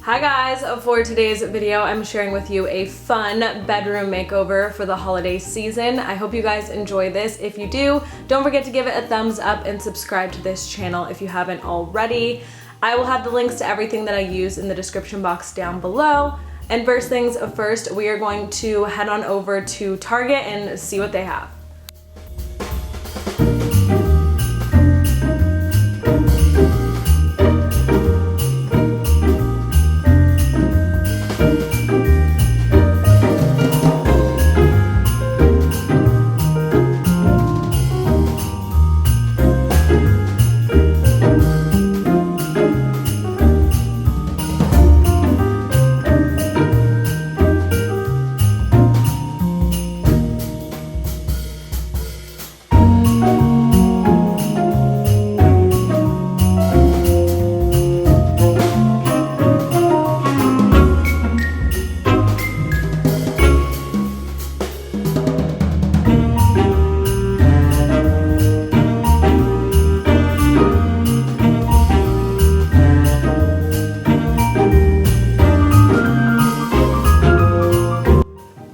Hi guys, for today's video I'm sharing with you a fun bedroom makeover for the holiday season. I hope you guys enjoy this. If you do, don't forget to give it a thumbs up and subscribe to this channel if you haven't already. I will have the links to everything that I use in the description box down below. And first things first, we are going to head on over to Target and see what they have.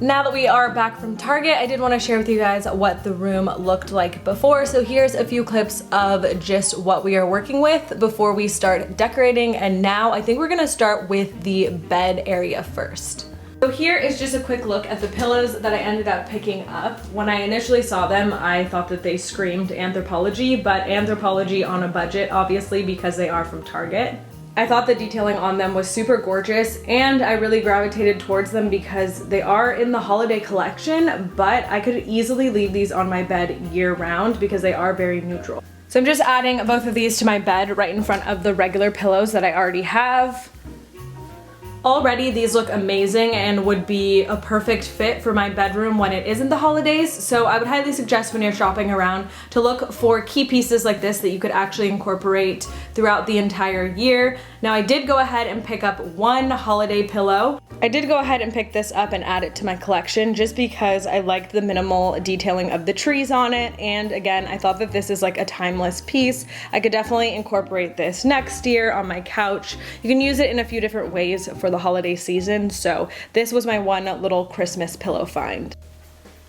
Now that we are back from Target, I did want to share with you guys what the room looked like before. So here's a few clips of just what we are working with before we start decorating. And now I think we're gonna start with the bed area first. So here is just a quick look at the pillows that I ended up picking up. When I initially saw them, I thought that they screamed Anthropologie, but Anthropologie on a budget, obviously, because they are from Target. I thought the detailing on them was super gorgeous, and I really gravitated towards them because they are in the holiday collection, but I could easily leave these on my bed year round because they are very neutral. So I'm just adding both of these to my bed right in front of the regular pillows that I already have. Already these look amazing and would be a perfect fit for my bedroom when it isn't the holidays, so I would highly suggest when you're shopping around to look for key pieces like this that you could actually incorporate throughout the entire year. Now I did go ahead and pick up one holiday pillow. I did go ahead and pick this up and add it to my collection just because I liked the minimal detailing of the trees on it, and again I thought that this is like a timeless piece. I could definitely incorporate this next year on my couch. You can use it in a few different ways for the holiday season, so this was my one little Christmas pillow find.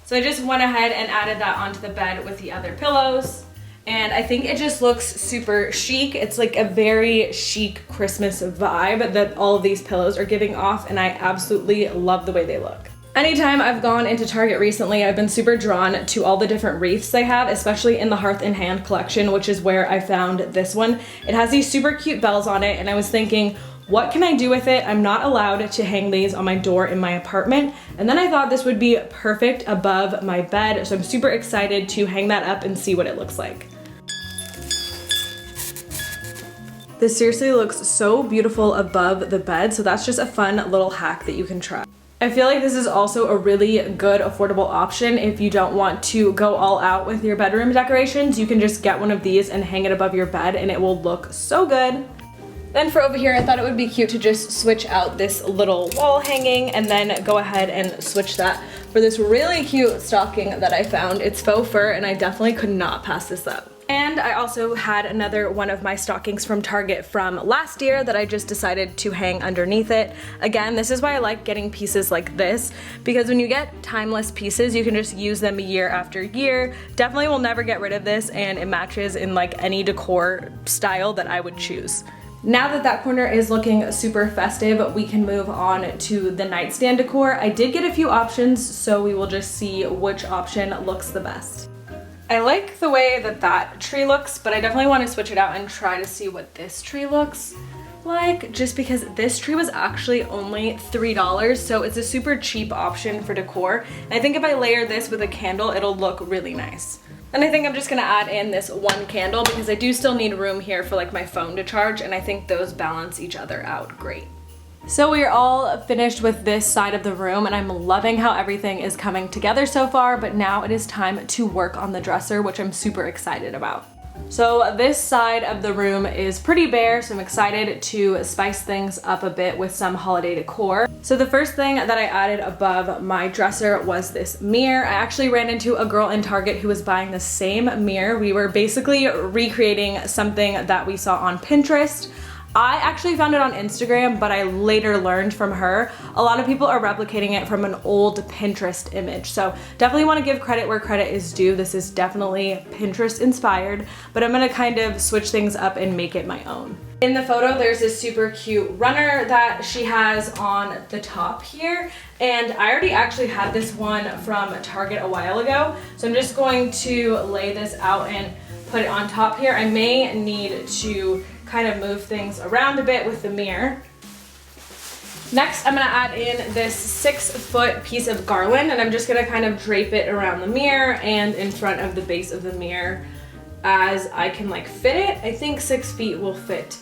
So I just went ahead and added that onto the bed with the other pillows, and I think it just looks super chic. It's like a very chic Christmas vibe that all of these pillows are giving off, and I absolutely love the way they look. Anytime I've gone into Target recently, I've been super drawn to all the different wreaths they have, especially in the Hearth in Hand collection, which is where I found this one. It has these super cute bells on it, and I was thinking, what can I do with it? I'm not allowed to hang these on my door in my apartment. And then I thought this would be perfect above my bed, so I'm super excited to hang that up and see what it looks like. This seriously looks so beautiful above the bed, so that's just a fun little hack that you can try. I feel like this is also a really good affordable option if you don't want to go all out with your bedroom decorations. You can just get one of these and hang it above your bed and it will look so good. Then for over here, I thought it would be cute to just switch out this little wall hanging and then go ahead and switch that for this really cute stocking that I found. It's faux fur and I definitely could not pass this up. And I also had another one of my stockings from Target from last year that I just decided to hang underneath it. Again, this is why I like getting pieces like this, because when you get timeless pieces, you can just use them year after year. Definitely will never get rid of this, and it matches in like any decor style that I would choose. Now that that corner is looking super festive, we can move on to the nightstand decor. I did get a few options, so we will just see which option looks the best. I like the way that that tree looks, but I definitely want to switch it out and try to see what this tree looks like, just because this tree was actually only $3, so it's a super cheap option for decor. And I think if I layer this with a candle, it'll look really nice. And I think I'm just gonna add in this one candle because I do still need room here for like my phone to charge, and I think those balance each other out great. So we are all finished with this side of the room, and I'm loving how everything is coming together so far, but now it is time to work on the dresser, which I'm super excited about. So this side of the room is pretty bare, so I'm excited to spice things up a bit with some holiday decor. So the first thing that I added above my dresser was this mirror. I actually ran into a girl in Target who was buying the same mirror. We were basically recreating something that we saw on Pinterest. I actually found it on Instagram, but I later learned from her. A lot of people are replicating it from an old Pinterest image. So definitely want to give credit where credit is due. This is definitely Pinterest inspired, but I'm gonna kind of switch things up and make it my own. In the photo, there's this super cute runner that she has on the top here. And I already actually had this one from Target a while ago. So I'm just going to lay this out and put it on top here. I may need to kind of move things around a bit with the mirror. Next, I'm gonna add in this 6-foot piece of garland, and I'm just gonna kind of drape it around the mirror and in front of the base of the mirror as I can like fit it. I think 6 feet will fit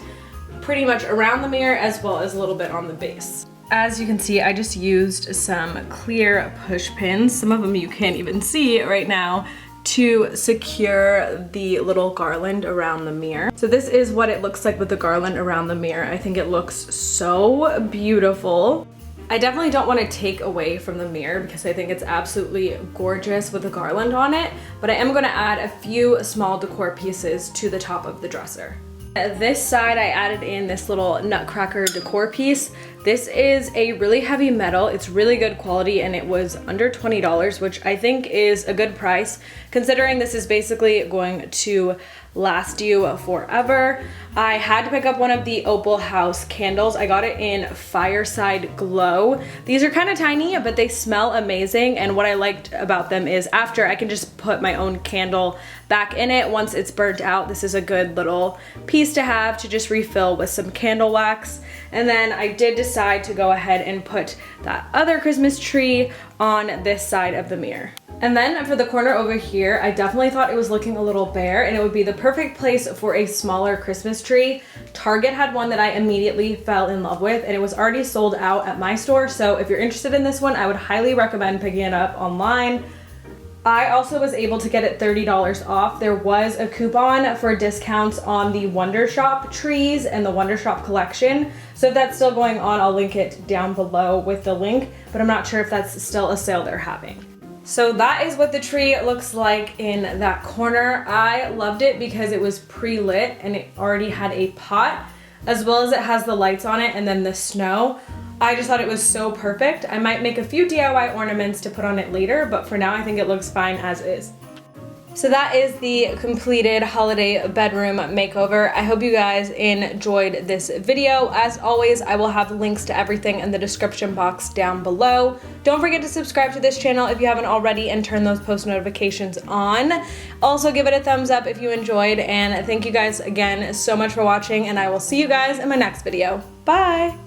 pretty much around the mirror as well as a little bit on the base. As you can see, I just used some clear push pins. Some of them you can't even see right now, to secure the little garland around the mirror. So this is what it looks like with the garland around the mirror. I think it looks so beautiful. I definitely don't want to take away from the mirror because I think it's absolutely gorgeous with the garland on it, but I am going to add a few small decor pieces to the top of the dresser. At this side, I added in this little nutcracker decor piece. This is a really heavy metal. It's really good quality and it was under $20, which I think is a good price considering this is basically going to last you forever. I had to pick up one of the Opal House candles. I got it in Fireside Glow. These are kind of tiny, but they smell amazing. And what I liked about them is after I can just put my own candle back in it once it's burnt out. This is a good little piece to have to just refill with some candle wax. And then I did decide to go ahead and put that other Christmas tree on this side of the mirror. And then for the corner over here, I definitely thought it was looking a little bare and it would be the perfect place for a smaller Christmas tree. Target had one that I immediately fell in love with and it was already sold out at my store. So if you're interested in this one, I would highly recommend picking it up online. I also was able to get it $30 off. There was a coupon for discounts on the Wonder Shop trees and the Wonder Shop collection. So if that's still going on, I'll link it down below with the link, but I'm not sure if that's still a sale they're having. So that is what the tree looks like in that corner. I loved it because it was pre-lit and it already had a pot, as well as it has the lights on it and then the snow. I just thought it was so perfect. I might make a few DIY ornaments to put on it later, but for now I think it looks fine as is. So that is the completed holiday bedroom makeover. I hope you guys enjoyed this video. As always, I will have links to everything in the description box down below. Don't forget to subscribe to this channel if you haven't already and turn those post notifications on. Also give it a thumbs up if you enjoyed, and thank you guys again so much for watching, and I will see you guys in my next video. Bye!